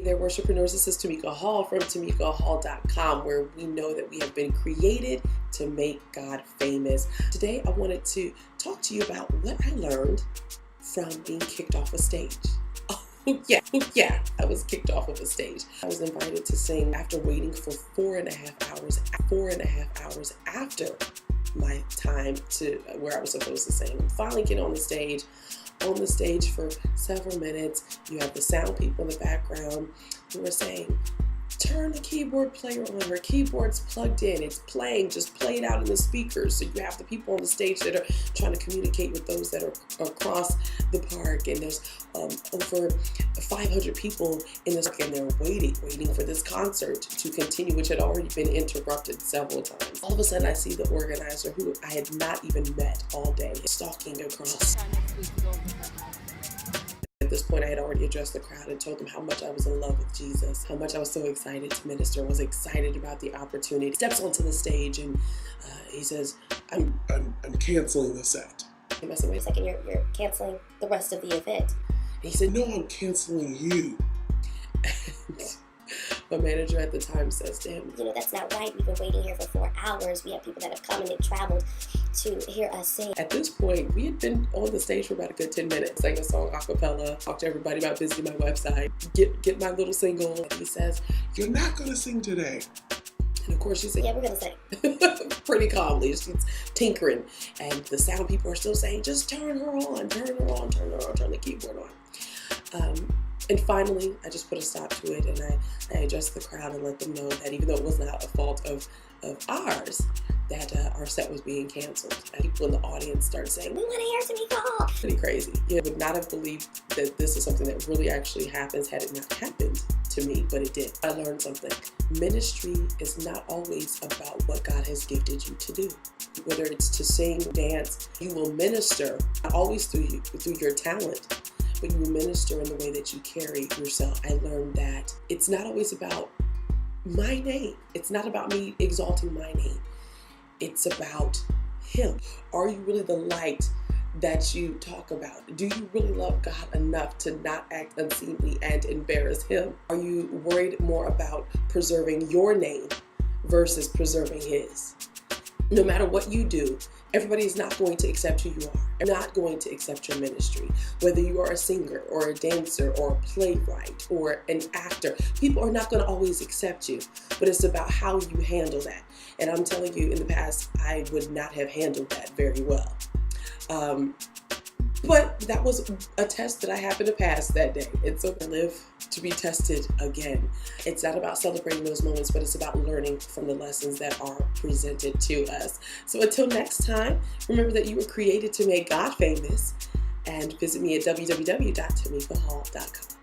There, worshipreneurs. This is Tamika Hall from TamikaHall.com, where we know that we have been created to make God famous. Today, I wanted to talk to you about what I learned from being kicked off a stage. Oh yeah, I was kicked off of a stage. I was invited to sing after waiting for 4.5 hours after my time to where I was supposed to sing. Finally get on the stage for several minutes. You have the sound people in the background who are saying, turn the keyboard player on, her keyboard's plugged in, it's playing, just play it out in the speakers. So you have the people on the stage that are trying to communicate with those that are across the park, and there's over 500 people in this park, and they're waiting for this concert to continue, which had already been interrupted several times. All of a sudden I see the organizer, who I had not even met all day, stalking across. At this point, I had already addressed the crowd and told them how much I was in love with Jesus, how much I was so excited to minister, was excited about the opportunity. He steps onto the stage and he says, I'm canceling the set. I said, wait a second, you're canceling the rest of the event. And he said, no, I'm canceling you. My manager at the time says to him, you know, that's not right. We've been waiting here for 4 hours. We have people that have come and they've traveled to hear us sing. At this point, we had been on the stage for about a good 10 minutes, sang a song a cappella, talked to everybody about visiting my website, get my little single. And he says, you're not going to sing today. And of course she said, yeah, we're going to sing. Pretty calmly. She's tinkering. And the sound people are still saying, just turn her on, turn the keyboard on. And finally, I just put a stop to it, and I addressed the crowd and let them know that even though it was not a fault of ours, that our set was being canceled. And people in the audience started saying, we want to hear Tamika Hall. Pretty crazy. You would not have believed that this is something that really actually happens had it not happened to me, but it did. I learned something. Ministry is not always about what God has gifted you to do. Whether it's to sing, dance, you will minister, not always through your talent, but you will minister in the way that you carry yourself. I learned that it's not always about my name. It's not about me exalting my name. It's about Him. Are you really the light that you talk about? Do you really love God enough to not act unseemly and embarrass Him? Are you worried more about preserving your name versus preserving His? No matter what you do, everybody is not going to accept who you are. They're not going to accept your ministry. Whether you are a singer or a dancer or a playwright or an actor, people are not going to always accept you. But it's about how you handle that. And I'm telling you, in the past, I would not have handled that very well. But that was a test that I happened to pass that day. And so I live to be tested again. It's not about celebrating those moments, but it's about learning from the lessons that are presented to us. So until next time, remember that you were created to make God famous, and visit me at www.tamikahall.com.